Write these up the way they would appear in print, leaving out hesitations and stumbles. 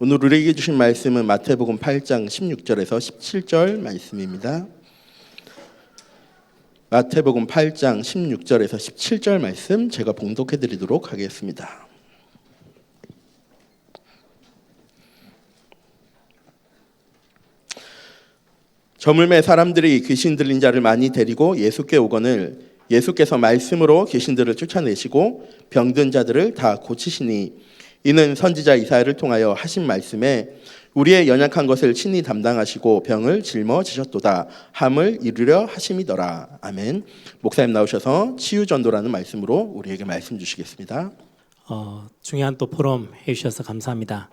오늘 우리에게 주신 말씀은 마태복음 8장 16절에서 17절 말씀입니다. 마태복음 8장 16절에서 17절 말씀 제가 봉독해 드리도록 하겠습니다. 저물매 사람들이 귀신 들린 자를 많이 데리고 예수께 오거늘 예수께서 말씀으로 귀신들을 쫓아내시고 병든 자들을 다 고치시니 이는 선지자 이사야를 통하여 하신 말씀에 우리의 연약한 것을 친히 담당하시고 병을 짊어지셨도다 함을 이루려 하심이더라. 아멘. 목사님 나오셔서 치유전도라는 말씀으로 우리에게 말씀 주시겠습니다. 중요한 또 포럼 해주셔서 감사합니다.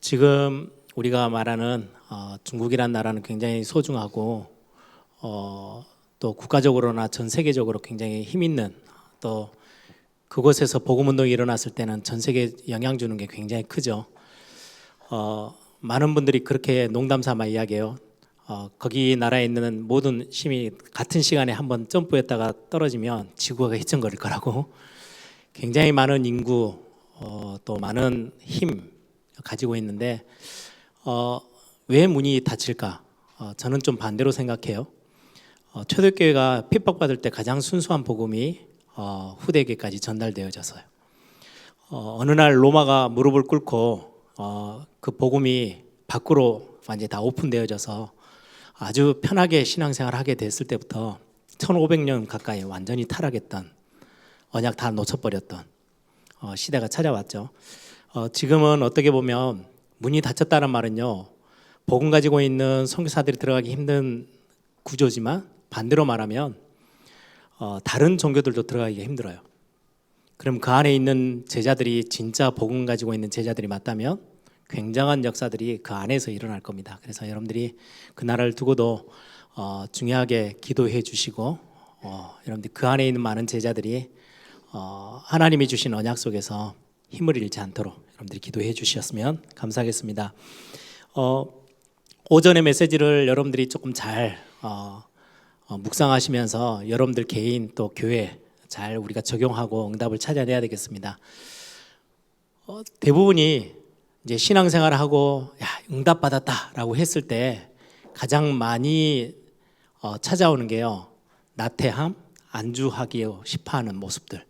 지금 우리가 말하는 중국이란 나라는 굉장히 소중하고 또 국가적으로나 전 세계적으로 굉장히 힘 있는, 또 그곳에서 복음운동이 일어났을 때는 전 세계에 영향 주는 게 굉장히 크죠. 많은 분들이 그렇게 농담삼아 이야기해요. 거기 나라에 있는 모든 힘이 같은 시간에 한번 점프했다가 떨어지면 지구가 휘청거릴 거라고. 굉장히 많은 인구 또 많은 힘 가지고 있는데 왜 문이 닫힐까? 저는 좀 반대로 생각해요. 초대교회가 핍박받을 때 가장 순수한 복음이 후대에게까지 전달되어져서요. 어느 날 로마가 무릎을 꿇고 그 복음이 밖으로 완전히 다 오픈되어져서 아주 편하게 신앙생활을 하게 됐을 때부터 1500년 가까이 완전히 타락했던, 언약 다 놓쳐버렸던 시대가 찾아왔죠. 지금은 어떻게 보면 문이 닫혔다는 말은요, 복음 가지고 있는 선교사들이 들어가기 힘든 구조지만 반대로 말하면 다른 종교들도 들어가기가 힘들어요. 그럼 그 안에 있는 제자들이 진짜 복음 가지고 있는 제자들이 맞다면 굉장한 역사들이 그 안에서 일어날 겁니다. 그래서 여러분들이 그 나라를 두고도 중요하게 기도해 주시고 여러분들 그 안에 있는 많은 제자들이 하나님이 주신 언약 속에서 힘을 잃지 않도록 여러분들이 기도해 주셨으면 감사하겠습니다. 오전의 메시지를 여러분들이 조금 잘 묵상하시면서 여러분들 개인 또 교회 잘 우리가 적용하고 응답을 찾아내야 되겠습니다. 대부분이 이제 신앙생활을 하고 응답받았다라고 했을 때 가장 많이 찾아오는 게요, 나태함, 안주하기 싶어하는 모습들.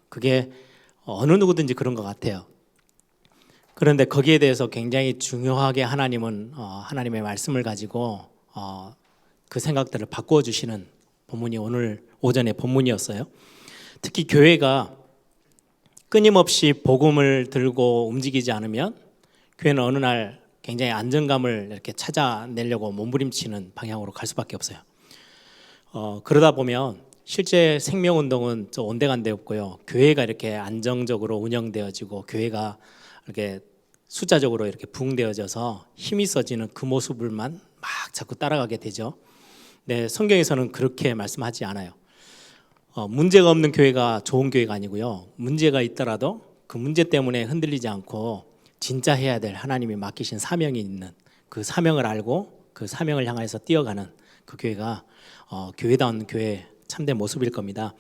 그게 어느 누구든지 그런 것 같아요. 그런데 거기에 대해서 굉장히 중요하게 하나님은 하나님의 말씀을 가지고 그 생각들을 바꾸어 주시는 본문이 오늘 오전에 본문이었어요. 특히 교회가 끊임없이 복음을 들고 움직이지 않으면 교회는 어느 날 굉장히 안정감을 이렇게 찾아내려고 몸부림치는 방향으로 갈 수밖에 없어요. 그러다 보면 실제 생명운동은 저 온데간데 없고요, 교회가 이렇게 안정적으로 운영되어지고 교회가 이렇게 숫자적으로 이렇게 부흥되어져서 힘이 있어지는 그 모습을만 막 자꾸 따라가게 되죠. 네, 성경에서는 그렇게 말씀하지 않아요. 문제가 없는 교회가 좋은 교회가 아니고요, 문제가 있더라도 그 문제 때문에 흔들리지 않고 진짜 해야 될 하나님이 맡기신 사명이 있는 그 사명을 알고 그 사명을 향해서 뛰어가는 그 교회가 교회다운 교회 참된 모습일 겁니다.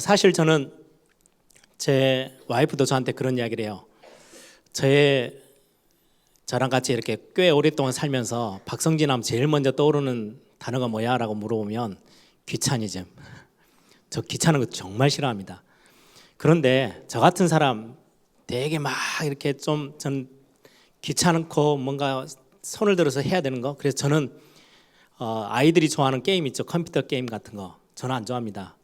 사실 저는 제 와이프도 저한테 그런 이야기를 해요. 저랑 같이 이렇게 꽤 오랫동안 살면서 박성진 하면 제일 먼저 떠오르는 단어가 뭐야? 라고 물어보면 귀차니즘. 저 귀찮은 거 정말 싫어합니다. 그런데 저 같은 사람 되게 막 이렇게 좀 전 귀찮고 뭔가 손을 들어서 해야 되는 거. 그래서 저는 아이들이 좋아하는 게임 있죠, 컴퓨터 게임 같은 거. 저는 안 좋아합니다.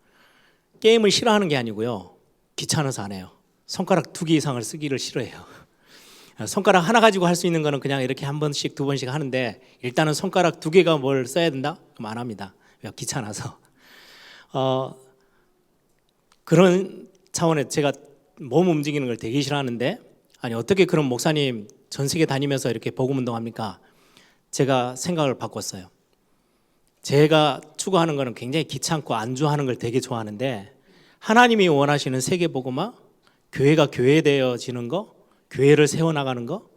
게임을 싫어하는 게 아니고요, 귀찮아서 안 해요. 손가락 2개 이상을 쓰기를 싫어해요. 손가락 하나 가지고 할 수 있는 거는 그냥 이렇게 한 번씩 두 번씩 하는데, 일단은 손가락 2개가 뭘 써야 된다? 그럼 안 합니다. 왜? 귀찮아서. 그런 차원에 제가 몸 움직이는 걸 되게 싫어하는데, 아니 어떻게 그런 목사님 전 세계 다니면서 이렇게 복음 운동합니까? 제가 생각을 바꿨어요. 제가 추구하는 거는 굉장히 귀찮고 안주하는 걸 되게 좋아하는데, 하나님이 원하시는 세계 복음화, 교회가 교회되어지는 거, 교회를 세워나가는 거,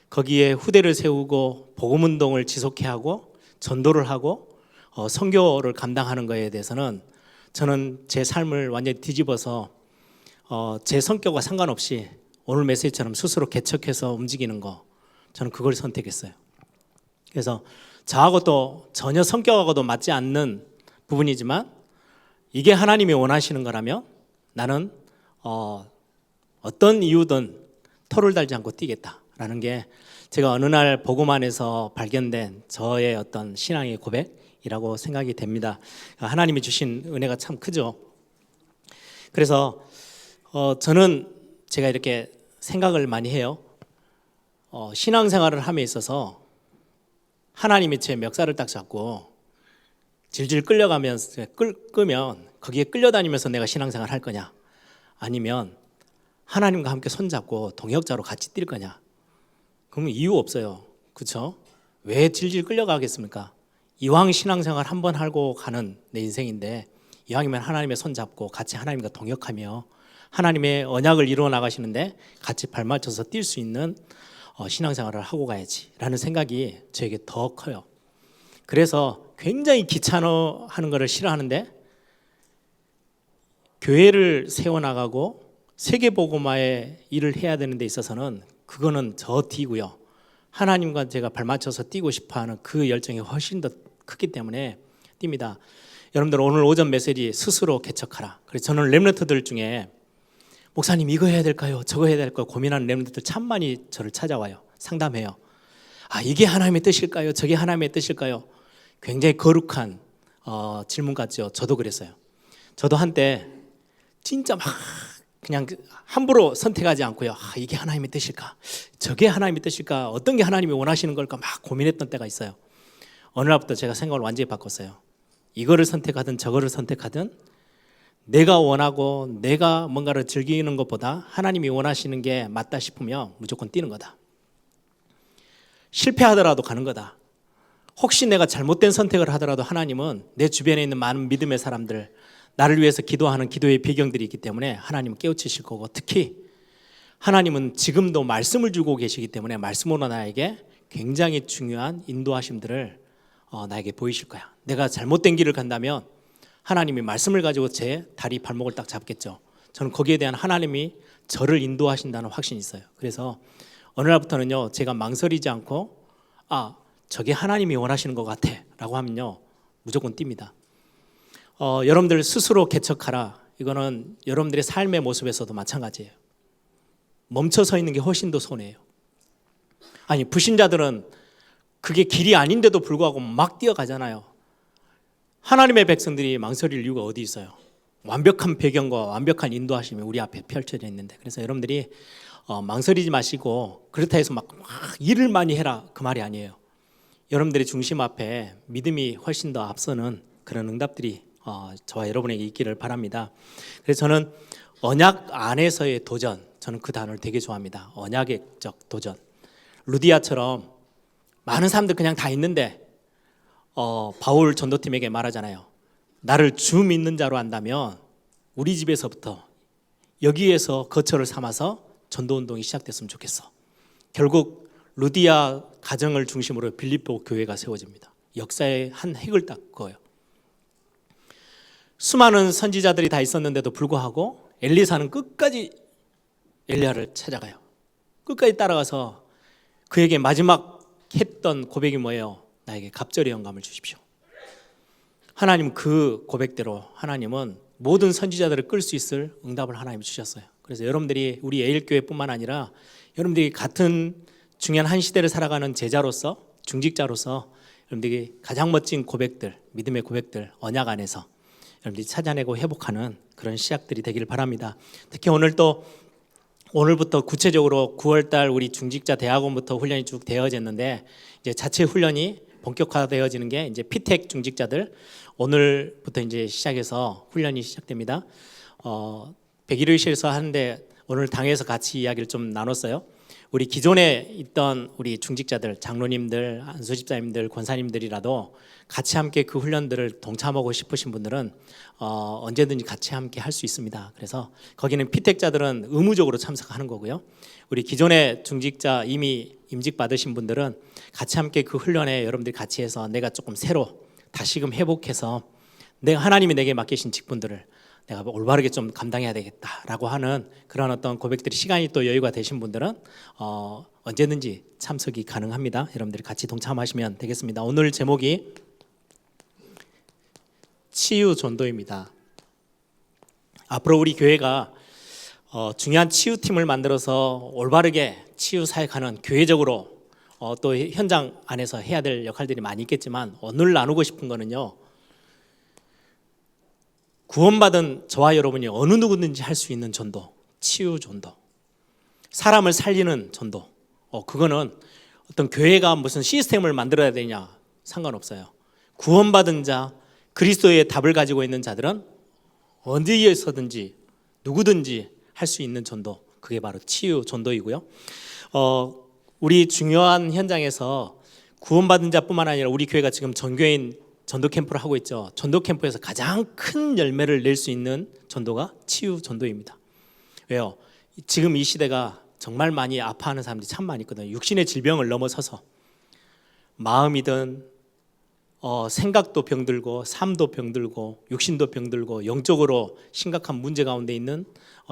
거기에 후대를 세우고 복음운동을 지속해 하고 전도를 하고 선교를 감당하는 거에 대해서는 저는 제 삶을 완전히 뒤집어서 제 성격과 상관없이 오늘 메시지처럼 스스로 개척해서 움직이는 거, 저는 그걸 선택했어요. 그래서 저하고도 전혀 성격하고도 맞지 않는 부분이지만 이게 하나님이 원하시는 거라면 나는 어떤 이유든 토를 달지 않고 뛰겠다라는 게 제가 어느 날 복음 안에서 발견된 저의 어떤 신앙의 고백이라고 생각이 됩니다. 하나님이 주신 은혜가 참 크죠. 그래서 저는 제가 이렇게 생각을 많이 해요. 신앙생활을 함에 있어서 하나님이 제 멱살을 딱 잡고 질질 끌려가면서 끄면 거기에 끌려다니면서 내가 신앙생활 할 거냐, 아니면 하나님과 함께 손잡고 동역자로 같이 뛸 거냐. 그러면 이유 없어요. 그렇죠? 왜 질질 끌려가겠습니까? 이왕 신앙생활 한 번 하고 가는 내 인생인데 이왕이면 하나님의 손잡고 같이 하나님과 동역하며 하나님의 언약을 이루어 나가시는데 같이 발맞춰서 뛸 수 있는 신앙생활을 하고 가야지라는 생각이 저에게 더 커요. 그래서 굉장히 귀찮아하는 것을 싫어하는데 교회를 세워나가고 세계복음화의 일을 해야 되는 데 있어서는 그거는 저 뛰고요. 하나님과 제가 발맞춰서 뛰고 싶어하는 그 열정이 훨씬 더 크기 때문에 뜁니다. 여러분들 오늘 오전 메시지 스스로 개척하라. 그래서 저는 렘넌트들 중에 목사님 이거 해야 될까요? 저거 해야 될까요? 고민하는 렘넌트들 참 많이 저를 찾아와요. 상담해요. 이게 하나님의 뜻일까요? 저게 하나님의 뜻일까요? 굉장히 거룩한 질문 같죠. 저도 그랬어요. 저도 한때 진짜 막 그냥 함부로 선택하지 않고요. 이게 하나님의 뜻일까? 저게 하나님의 뜻일까? 어떤 게 하나님이 원하시는 걸까? 막 고민했던 때가 있어요. 어느 날부터 제가 생각을 완전히 바꿨어요. 이거를 선택하든 저거를 선택하든 내가 원하고 내가 뭔가를 즐기는 것보다 하나님이 원하시는 게 맞다 싶으면 무조건 뛰는 거다. 실패하더라도 가는 거다. 혹시 내가 잘못된 선택을 하더라도 하나님은 내 주변에 있는 많은 믿음의 사람들, 나를 위해서 기도하는 기도의 배경들이 있기 때문에 하나님은 깨우치실 거고, 특히 하나님은 지금도 말씀을 주고 계시기 때문에 말씀으로 나에게 굉장히 중요한 인도하심들을 나에게 보이실 거야. 내가 잘못된 길을 간다면 하나님이 말씀을 가지고 제 다리 발목을 딱 잡겠죠. 저는 거기에 대한 하나님이 저를 인도하신다는 확신이 있어요. 그래서 어느 날부터는요, 제가 망설이지 않고 저게 하나님이 원하시는 것 같아 라고 하면요, 무조건 뜁니다. 여러분들 스스로 개척하라. 이거는 여러분들의 삶의 모습에서도 마찬가지예요. 멈춰 서 있는 게 훨씬 더 손해예요. 불신자들은 그게 길이 아닌데도 불구하고 막 뛰어가잖아요. 하나님의 백성들이 망설일 이유가 어디 있어요? 완벽한 배경과 완벽한 인도하심이 우리 앞에 펼쳐져 있는데, 그래서 여러분들이 망설이지 마시고 그렇다 해서 막 일을 많이 해라 그 말이 아니에요. 여러분들의 중심 앞에 믿음이 훨씬 더 앞서는 그런 응답들이 저와 여러분에게 있기를 바랍니다. 그래서 저는 언약 안에서의 도전, 저는 그 단어를 되게 좋아합니다. 언약적 도전. 루디아처럼 많은 사람들 그냥 다 있는데 바울 전도팀에게 말하잖아요. 나를 주 믿는 자로 한다면 우리 집에서부터 여기에서 거처를 삼아서 전도운동이 시작됐으면 좋겠어. 결국 루디아 가정을 중심으로 빌립보 교회가 세워집니다. 역사의 한 획을 닦고요. 수많은 선지자들이 다 있었는데도 불구하고 엘리사는 끝까지 엘리야를 찾아가요. 끝까지 따라가서 그에게 마지막 했던 고백이 뭐예요? 나에게 갑절의 영감을 주십시오. 하나님 그 고백대로 하나님은 모든 선지자들을 끌 수 있을 응답을 하나님이 주셨어요. 그래서 여러분들이 우리 에일교회뿐만 아니라 여러분들이 같은 중요한 한 시대를 살아가는 제자로서, 중직자로서 여러분들이 가장 멋진 고백들, 믿음의 고백들, 언약 안에서 여러분들이 찾아내고 회복하는 그런 시작들이 되기를 바랍니다. 특히 오늘부터 구체적으로 9월달 우리 중직자 대학원부터 훈련이 쭉 되어졌는데, 이제 자체 훈련이 본격화되어지는 게 이제 피텍 중직자들 오늘부터 이제 시작해서 훈련이 시작됩니다. 101일실에서 하는데 오늘 당에서 같이 이야기를 좀 나눴어요. 우리 기존에 있던 우리 중직자들, 장로님들, 안수집사님들, 권사님들이라도 같이 함께 그 훈련들을 동참하고 싶으신 분들은 언제든지 같이 함께 할 수 있습니다. 그래서 거기는 피택자들은 의무적으로 참석하는 거고요. 우리 기존의 중직자 이미 임직 받으신 분들은 같이 함께 그 훈련에 여러분들이 같이 해서 내가 조금 새로 다시금 회복해서 하나님이 내게 맡기신 직분들을 내가 올바르게 좀 감당해야 되겠다라고 하는 그런 어떤 고백들이 시간이 또 여유가 되신 분들은 언제든지 참석이 가능합니다. 여러분들이 같이 동참하시면 되겠습니다. 오늘 제목이 치유 전도입니다. 앞으로 우리 교회가 중요한 치유팀을 만들어서 올바르게 치유 사역하는 교회적으로 또 현장 안에서 해야 될 역할들이 많이 있겠지만 오늘 나누고 싶은 거는요, 구원받은 저와 여러분이 어느 누구든지 할 수 있는 전도, 치유 전도, 사람을 살리는 전도, 그거는 어떤 교회가 무슨 시스템을 만들어야 되냐 상관없어요. 구원받은 자, 그리스도의 답을 가지고 있는 자들은 어디에서든지 누구든지 할 수 있는 전도, 그게 바로 치유 전도이고요. 우리 중요한 현장에서 구원받은 자뿐만 아니라 우리 교회가 지금 전교인 전도 캠프를 하고 있죠. 전도 캠프에서 가장 큰 열매를 낼 수 있는 전도가 치유 전도입니다. 왜요? 지금 이 시대가 정말 많이 아파하는 사람들이 참 많이 있거든요. 육신의 질병을 넘어서서 마음이든 생각도 병들고 삶도 병들고 육신도 병들고 영적으로 심각한 문제 가운데 있는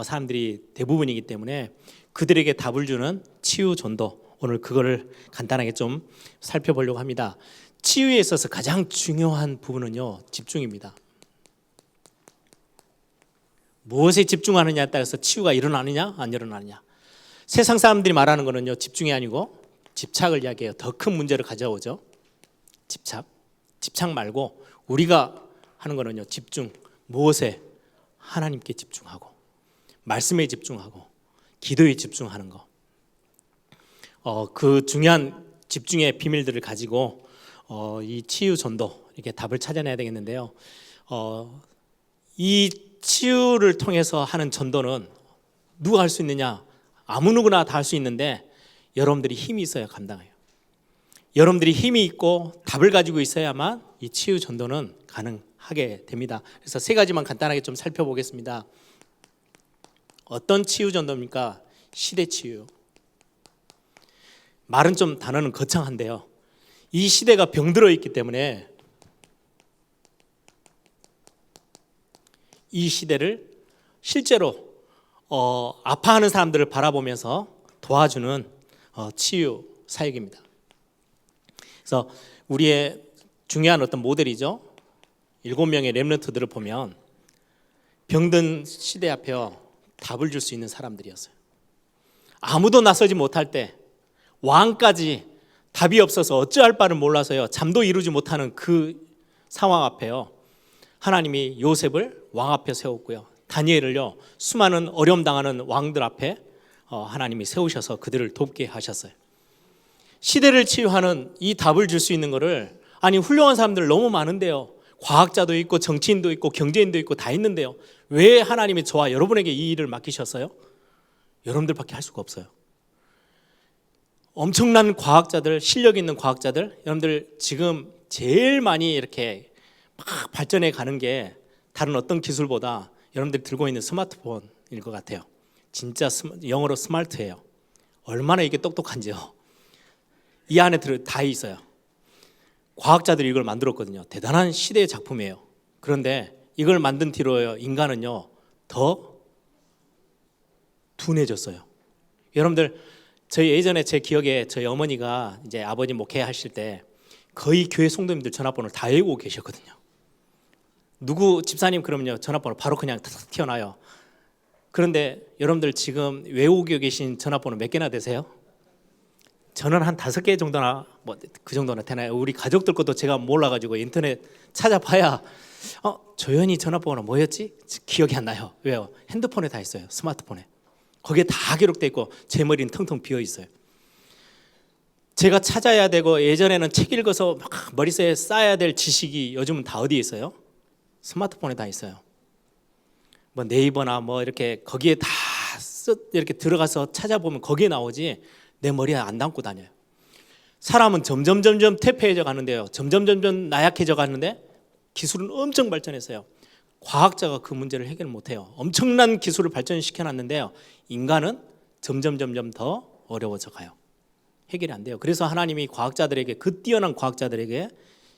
사람들이 대부분이기 때문에 그들에게 답을 주는 치유 전도, 오늘 그거를 간단하게 좀 살펴보려고 합니다. 치유에 있어서 가장 중요한 부분은요, 집중입니다. 무엇에 집중하느냐에 따라서 치유가 일어나느냐 안 일어나느냐. 세상 사람들이 말하는 거는요, 집중이 아니고 집착을 이야기해요. 더 큰 문제를 가져오죠. 집착 말고 우리가 하는 거는요, 집중. 무엇에? 하나님께 집중하고 말씀에 집중하고 기도에 집중하는 거. 그 중요한 집중의 비밀들을 가지고 이 치유 전도, 이렇게 답을 찾아내야 되겠는데요. 이 치유를 통해서 하는 전도는 누가 할 수 있느냐? 아무 누구나 다 할 수 있는데 여러분들이 힘이 있어야 감당해요. 여러분들이 힘이 있고 답을 가지고 있어야만 이 치유 전도는 가능하게 됩니다. 그래서 세 가지만 간단하게 좀 살펴보겠습니다. 어떤 치유 전도입니까? 시대 치유. 말은 좀 단어는 거창한데요, 이 시대가 병들어 있기 때문에 이 시대를 실제로 아파하는 사람들을 바라보면서 도와주는 치유 사역입니다. 그래서 우리의 중요한 어떤 모델이죠. 7명의 렘넌트들을 보면 병든 시대 앞에 답을 줄 수 있는 사람들이었어요. 아무도 나서지 못할 때 왕까지 답이 없어서 어찌할 바를 몰라서요, 잠도 이루지 못하는 그 상황 앞에요, 하나님이 요셉을 왕 앞에 세웠고요, 다니엘을요 수많은 어려움 당하는 왕들 앞에 하나님이 세우셔서 그들을 돕게 하셨어요. 시대를 치유하는 이 답을 줄 수 있는 거를, 아니 훌륭한 사람들 너무 많은데요, 과학자도 있고 정치인도 있고 경제인도 있고 다 있는데요, 왜 하나님이 저와 여러분에게 이 일을 맡기셨어요? 여러분들밖에 할 수가 없어요. 엄청난 과학자들, 실력 있는 과학자들, 여러분들 지금 제일 많이 이렇게 막 발전해 가는 게 다른 어떤 기술보다 여러분들이 들고 있는 스마트폰일 것 같아요. 진짜 영어로 스마트해요. 얼마나 이게 똑똑한지요. 이 안에 다 있어요. 과학자들이 이걸 만들었거든요. 대단한 시대의 작품이에요. 그런데 이걸 만든 뒤로요, 인간은요 더 둔해졌어요. 여러분들, 저희 예전에 제 기억에 저희 어머니가 이제 아버지 목회하실 때 거의 교회 성도님들 전화번호를 다 외우고 계셨거든요. 누구 집사님 그러면요 전화번호 바로 그냥 탁 튀어나와요. 그런데 여러분들 지금 외우고 계신 전화번호 몇 개나 되세요? 저는 한 5개 정도나, 뭐 그 정도나 되나요? 우리 가족들 것도 제가 몰라가지고 인터넷 찾아봐야 조연이 전화번호 뭐였지? 기억이 안 나요. 왜요? 핸드폰에 다 있어요. 스마트폰에. 거기에 다 기록돼 있고 제 머리는 텅텅 비어 있어요. 제가 찾아야 되고 예전에는 책 읽어서 막 머릿속에 쌓아야 될 지식이 요즘은 다 어디에 있어요? 스마트폰에 다 있어요. 뭐 네이버나 뭐 이렇게 거기에 다 이렇게 들어가서 찾아보면 거기에 나오지 내 머리에 안 담고 다녀요. 사람은 점점 퇴폐해져 가는데요, 점점 나약해져 가는데 기술은 엄청 발전했어요. 과학자가 그 문제를 해결 못해요. 엄청난 기술을 발전시켜놨는데요, 인간은 점점 더 어려워져 가요. 해결이 안 돼요. 그래서 하나님이 과학자들에게, 그 뛰어난 과학자들에게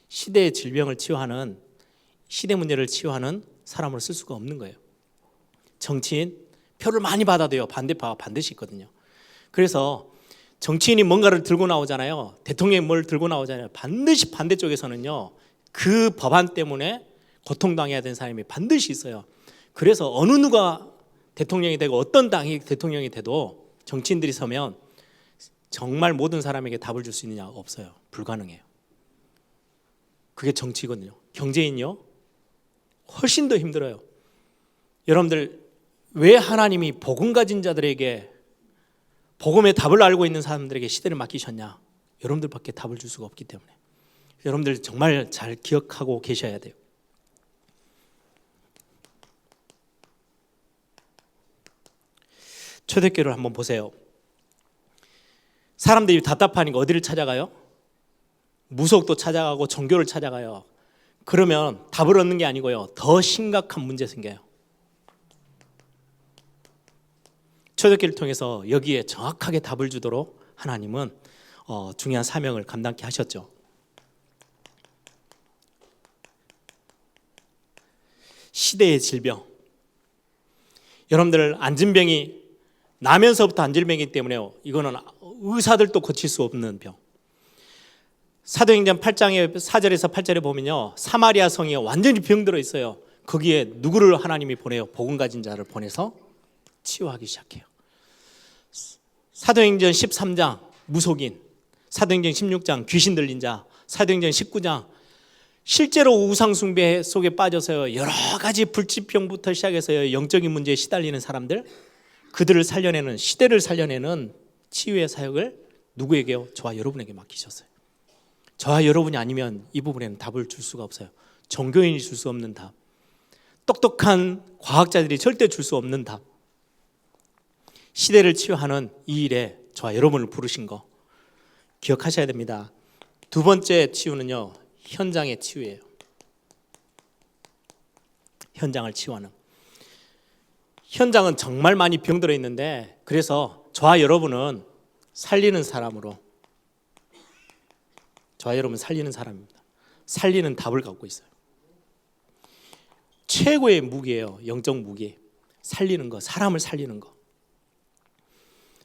시대의 질병을 치유하는, 시대 문제를 치유하는 사람을 쓸 수가 없는 거예요. 정치인 표를 많이 받아도요, 반대파가 반드시 있거든요. 그래서 정치인이 뭔가를 들고 나오잖아요. 대통령이 뭘 들고 나오잖아요. 반드시 반대쪽에서는요, 그 법안 때문에 고통당해야 되는 사람이 반드시 있어요. 그래서 어느 누가 대통령이 되고 어떤 당이 대통령이 돼도 정치인들이 서면 정말 모든 사람에게 답을 줄 수 있느냐? 없어요. 불가능해요. 그게 정치거든요. 경제인요, 훨씬 더 힘들어요. 여러분들, 왜 하나님이 복음 가진 자들에게, 복음의 답을 알고 있는 사람들에게 시대를 맡기셨냐? 여러분들밖에 답을 줄 수가 없기 때문에. 여러분들 정말 잘 기억하고 계셔야 돼요. 초대교회를 한번 보세요. 사람들이 답답하니까 어디를 찾아가요? 무속도 찾아가고 종교를 찾아가요. 그러면 답을 얻는 게 아니고요, 더 심각한 문제 생겨요. 초대교회를 통해서 여기에 정확하게 답을 주도록 하나님은 중요한 사명을 감당케 하셨죠. 시대의 질병. 여러분들, 안진병이 나면서부터 안질병이기 때문에 이거는 의사들도 고칠 수 없는 병. 사도행전 8장의 4절에서 8절에 보면요, 사마리아 성이 완전히 병들어 있어요. 거기에 누구를 하나님이 보내요? 복음 가진 자를 보내서 치유하기 시작해요. 사도행전 13장 무속인, 사도행전 16장 귀신 들린 자, 사도행전 19장 실제로 우상숭배 속에 빠져서요, 여러 가지 불치병부터 시작해서 영적인 문제에 시달리는 사람들, 그들을 살려내는, 시대를 살려내는 치유의 사역을 누구에게요? 저와 여러분에게 맡기셨어요. 저와 여러분이 아니면 이 부분에는 답을 줄 수가 없어요. 종교인이 줄 수 없는 답, 똑똑한 과학자들이 절대 줄 수 없는 답. 시대를 치유하는 이 일에 저와 여러분을 부르신 거 기억하셔야 됩니다. 두 번째 치유는요, 현장의 치유예요. 현장을 치유하는. 현장은 정말 많이 병들어 있는데, 그래서 저와 여러분은 살리는 사람으로, 저와 여러분 살리는 사람입니다. 살리는 답을 갖고 있어요. 최고의 무기예요. 영적 무기. 살리는 거, 사람을 살리는 거.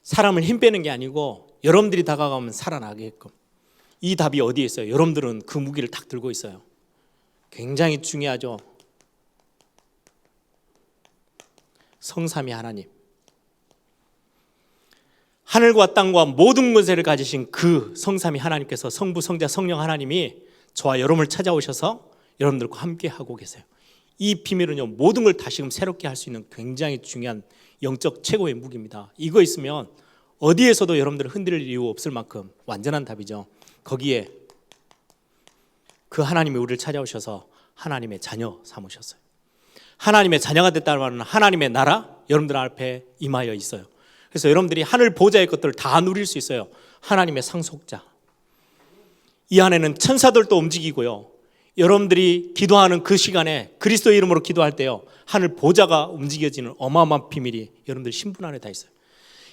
사람을 힘 빼는 게 아니고 여러분들이 다가가면 살아나게끔. 이 답이 어디에 있어요? 여러분들은 그 무기를 딱 들고 있어요. 굉장히 중요하죠. 성삼위 하나님. 하늘과 땅과 모든 권세를 가지신 그 성삼위 하나님께서, 성부, 성자, 성령 하나님이 저와 여러분을 찾아오셔서 여러분들과 함께 하고 계세요. 이 비밀은요, 모든 걸 다시금 새롭게 할 수 있는 굉장히 중요한 영적 최고의 무기입니다. 이거 있으면 어디에서도 여러분들을 흔들릴 이유 없을 만큼 완전한 답이죠. 거기에 그 하나님이 우리를 찾아오셔서 하나님의 자녀 삼으셨어요. 하나님의 자녀가 됐다는 말은 하나님의 나라 여러분들 앞에 임하여 있어요. 그래서 여러분들이 하늘 보좌의 것들을 다 누릴 수 있어요. 하나님의 상속자. 이 안에는 천사들도 움직이고요, 여러분들이 기도하는 그 시간에 그리스도 이름으로 기도할 때요, 하늘 보좌가 움직여지는 어마어마한 비밀이 여러분들 신분 안에 다 있어요.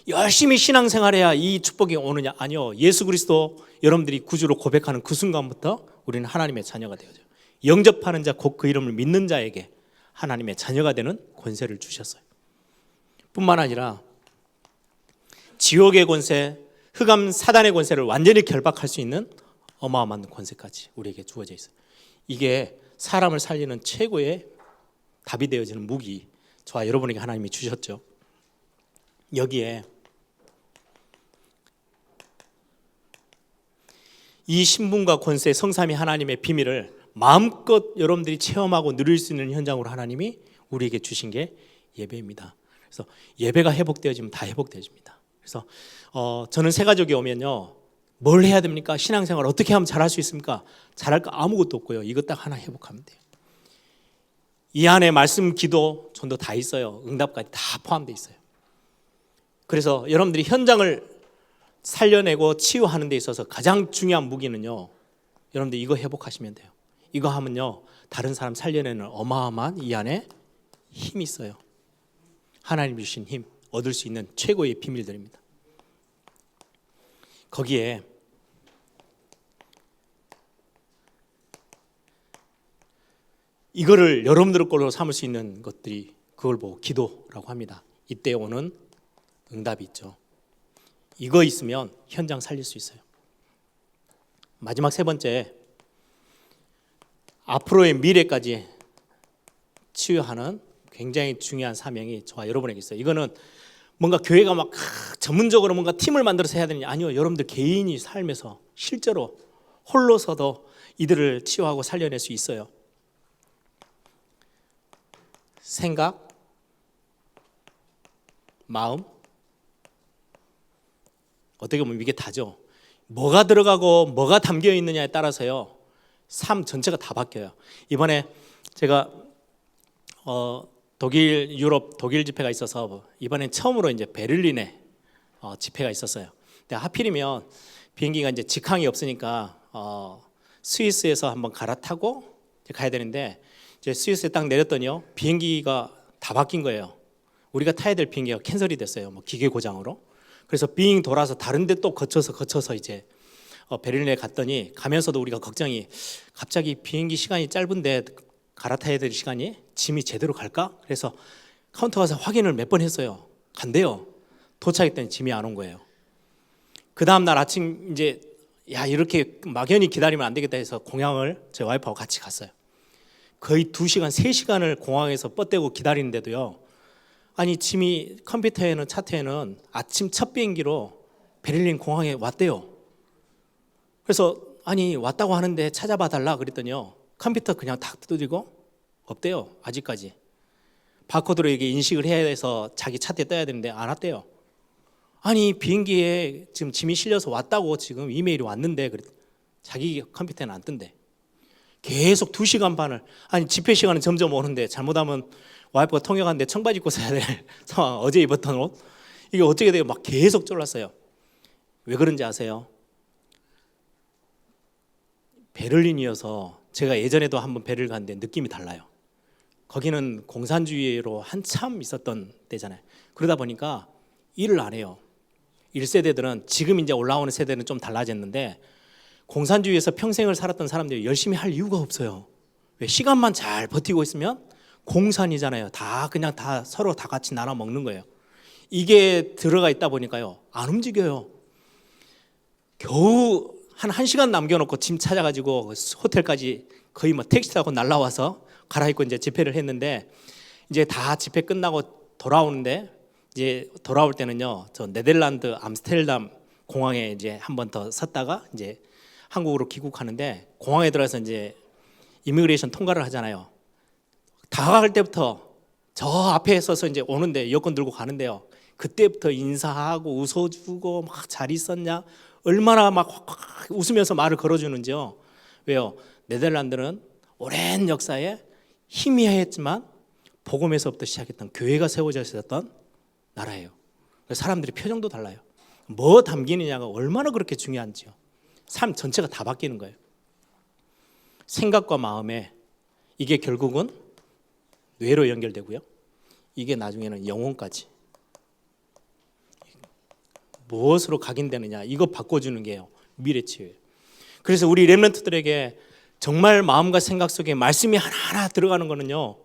열심히 신앙생활해야 이 축복이 오느냐? 아니요. 예수 그리스도 여러분들이 구주로 고백하는 그 순간부터 우리는 하나님의 자녀가 되어져요. 영접하는 자, 곧 그 이름을 믿는 자에게 하나님의 자녀가 되는 권세를 주셨어요. 뿐만 아니라 지옥의 권세, 흑암 사단의 권세를 완전히 결박할 수 있는 어마어마한 권세까지 우리에게 주어져 있어요. 이게 사람을 살리는 최고의 답이 되어지는 무기, 저와 여러분에게 하나님이 주셨죠. 여기에 이 신분과 권세, 성삼위 하나님의 비밀을 마음껏 여러분들이 체험하고 누릴 수 있는 현장으로 하나님이 우리에게 주신 게 예배입니다. 그래서 예배가 회복되어지면 다 회복되어집니다. 그래서 저는 새 가족이 오면요, 뭘 해야 됩니까? 신앙생활 어떻게 하면 잘할 수 있습니까? 잘할 거 아무것도 없고요, 이거 딱 하나 회복하면 돼요. 이 안에 말씀, 기도, 전도 다 있어요. 응답까지 다 포함되어 있어요. 그래서 여러분들이 현장을 살려내고 치유하는 데 있어서 가장 중요한 무기는요, 여러분들 이거 회복하시면 돼요. 이거 하면요, 다른 사람 살려내는 어마어마한 이 안에 힘이 있어요. 하나님 주신 힘, 얻을 수 있는 최고의 비밀들입니다. 거기에 이거를 여러분들의 걸로 삼을 수 있는 것들이 그걸 보고 기도라고 합니다. 이때 오는 응답이 있죠. 이거 있으면 현장 살릴 수 있어요. 마지막 세 번째, 앞으로의 미래까지 치유하는 굉장히 중요한 사명이 저와 여러분에게 있어요. 이거는 뭔가 교회가 막 전문적으로 뭔가 팀을 만들어서 해야 되느냐? 아니요. 여러분들 개인이 삶에서 실제로 홀로서도 이들을 치유하고 살려낼 수 있어요. 생각, 마음, 어떻게 보면 이게 다죠. 뭐가 들어가고 뭐가 담겨 있느냐에 따라서요, 삶 전체가 다 바뀌어요. 이번에 제가 독일, 유럽 독일 집회가 있어서 이번엔 처음으로 이제 베를린에 집회가 있었어요. 근데 하필이면 비행기가 이제 직항이 없으니까 스위스에서 한번 갈아타고 가야 되는데, 이제 스위스에 딱 내렸더니요, 비행기가 다 바뀐 거예요. 우리가 타야 될 비행기가 캔슬이 됐어요. 뭐 기계 고장으로. 그래서 빙 돌아서 다른데 또 거쳐서 이제 베를린에 갔더니, 가면서도 우리가 걱정이, 갑자기 비행기 시간이 짧은데 갈아타야 될 시간이 짐이 제대로 갈까? 그래서 카운터 가서 확인을 몇 번 했어요. 간대요. 도착했더니 짐이 안 온 거예요. 그 다음 날 아침 이제 이렇게 막연히 기다리면 안 되겠다 해서 공항을 제 와이프하고 같이 갔어요. 거의 2시간, 3시간을 공항에서 뻗대고 기다리는데도요, 아니 짐이 컴퓨터에는 차트에는 아침 첫 비행기로 베를린 공항에 왔대요. 그래서 아니 왔다고 하는데 찾아봐 달라 그랬더니요, 컴퓨터 그냥 탁 두드리고 없대요. 아직까지 바코드로 이게 인식을 해야 해서 자기 차트에 떠야 되는데 안 왔대요. 아니 비행기에 지금 짐이 실려서 왔다고 지금 이메일이 왔는데 자기 컴퓨터에는 안 뜬대. 계속 2시간 반을, 아니 집회 시간은 점점 오는데 잘못하면 와이프가 통역하는데 청바지 입고 서야 될 상황, 어제 입었던 옷, 이게 어떻게 돼요? 막 계속 졸랐어요. 왜 그런지 아세요? 베를린이어서, 제가 예전에도 한번 베를린 갔는데 느낌이 달라요. 거기는 공산주의로 한참 있었던 때잖아요. 그러다 보니까 일을 안 해요. 1세대들은, 지금 이제 올라오는 세대는 좀 달라졌는데, 공산주의에서 평생을 살았던 사람들이 열심히 할 이유가 없어요. 왜? 시간만 잘 버티고 있으면 공산이잖아요. 다 그냥 다 서로 다 같이 나눠 먹는 거예요. 이게 들어가 있다 보니까요, 안 움직여요. 겨우 한 1시간 남겨놓고 짐 찾아가지고 호텔까지 거의 뭐 택시 타고 날라와서 갈아입고 이제 집회를 했는데, 이제 다 집회 끝나고 돌아오는데, 이제 돌아올 때는요, 저 네덜란드 암스테르담 공항에 이제 한 번 더 섰다가 이제 한국으로 귀국하는데, 공항에 들어가서 이제 이미그레이션 통과를 하잖아요. 다가갈 때부터 저 앞에 서서 이제 오는데, 여권 들고 가는데요, 그때부터 인사하고 웃어주고 막 잘 있었냐, 얼마나 막 웃으면서 말을 걸어주는지요. 왜요? 네덜란드는 오랜 역사에 희미했지만 복음에서부터 시작했던 교회가 세워져 있었던 나라예요. 사람들이 표정도 달라요. 뭐 담기느냐가 얼마나 그렇게 중요한지요. 삶 전체가 다 바뀌는 거예요. 생각과 마음에, 이게 결국은 뇌로 연결되고요, 이게 나중에는 영혼까지 무엇으로 각인되느냐, 이거 바꿔주는 게요, 미래치유예요. 그래서 우리 렘넌트들에게 정말 마음과 생각 속에 말씀이 하나하나 들어가는 거는요,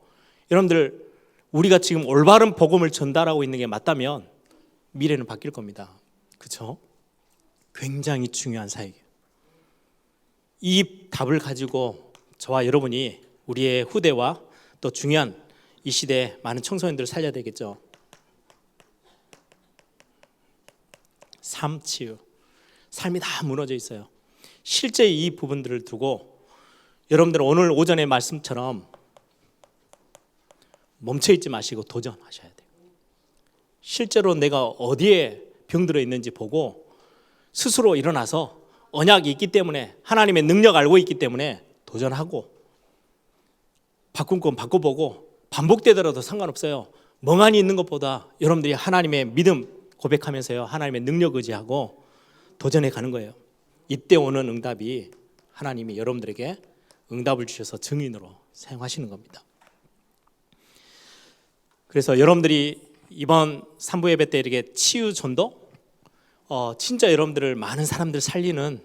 여러분들, 우리가 지금 올바른 복음을 전달하고 있는 게 맞다면 미래는 바뀔 겁니다. 그렇죠? 굉장히 중요한 사역이에요. 이 답을 가지고 저와 여러분이 우리의 후대와 또 중요한 이 시대에 많은 청소년들을 살려야 되겠죠. 삶 치유, 삶이 다 무너져 있어요. 실제 이 부분들을 두고 여러분들은 오늘 오전의 말씀처럼 멈춰있지 마시고 도전하셔야 돼요. 실제로 내가 어디에 병들어 있는지 보고 스스로 일어나서, 언약이 있기 때문에, 하나님의 능력 알고 있기 때문에 도전하고, 바꾼 건 바꿔보고, 반복되더라도 상관없어요. 멍하니 있는 것보다 여러분들이 하나님의 믿음 고백하면서요, 하나님의 능력 의지하고 도전해 가는 거예요. 이때 오는 응답이 하나님이 여러분들에게 응답을 주셔서 증인으로 사용하시는 겁니다. 그래서 여러분들이 이번 3부 예배 때 이렇게 치유 전도, 진짜 여러분들을, 많은 사람들 살리는,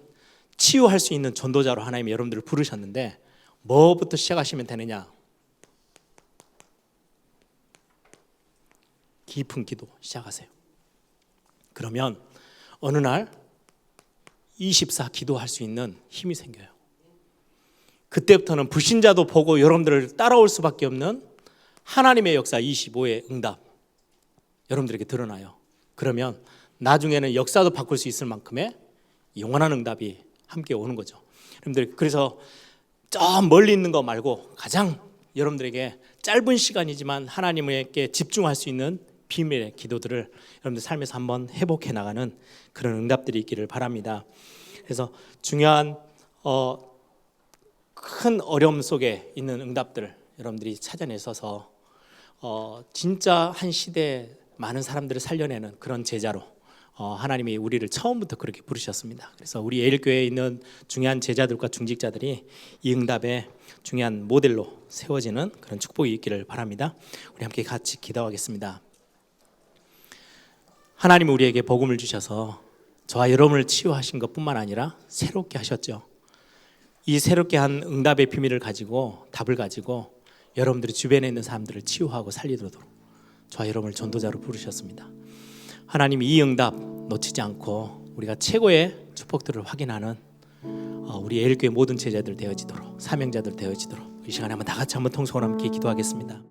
치유할 수 있는 전도자로 하나님이 여러분들을 부르셨는데, 뭐부터 시작하시면 되느냐? 깊은 기도 시작하세요. 그러면 어느 날 24 기도할 수 있는 힘이 생겨요. 그때부터는 불신자도 보고 여러분들을 따라올 수밖에 없는 하나님의 역사 25의 응답 여러분들에게 드러나요. 그러면 나중에는 역사도 바꿀 수 있을 만큼의 영원한 응답이 함께 오는 거죠. 여러분들, 그래서 저 멀리 있는 거 말고 가장 여러분들에게 짧은 시간이지만 하나님께 집중할 수 있는 비밀의 기도들을 여러분들 삶에서 한번 회복해 나가는 그런 응답들이 있기를 바랍니다. 그래서 중요한 큰 어려움 속에 있는 응답들 여러분들이 찾아내셔서 진짜 한 시대에 많은 사람들을 살려내는 그런 제자로 하나님이 우리를 처음부터 그렇게 부르셨습니다. 그래서 우리 예일교회에 있는 중요한 제자들과 중직자들이 이 응답의 중요한 모델로 세워지는 그런 축복이 있기를 바랍니다. 우리 함께 같이 기도하겠습니다. 하나님이 우리에게 복음을 주셔서 저와 여러분을 치유하신 것뿐만 아니라 새롭게 하셨죠. 이 새롭게 한 응답의 비밀을 가지고 답을 가지고 여러분들이 주변에 있는 사람들을 치유하고 살리도록 저와 여러분을 전도자로 부르셨습니다. 하나님이 이 응답 놓치지 않고 우리가 최고의 축복들을 확인하는 우리 예일교회 모든 제자들 되어지도록 사명자들 되어지도록 이 시간에 한번 다 같이 한번 통성으로 함께 기도하겠습니다.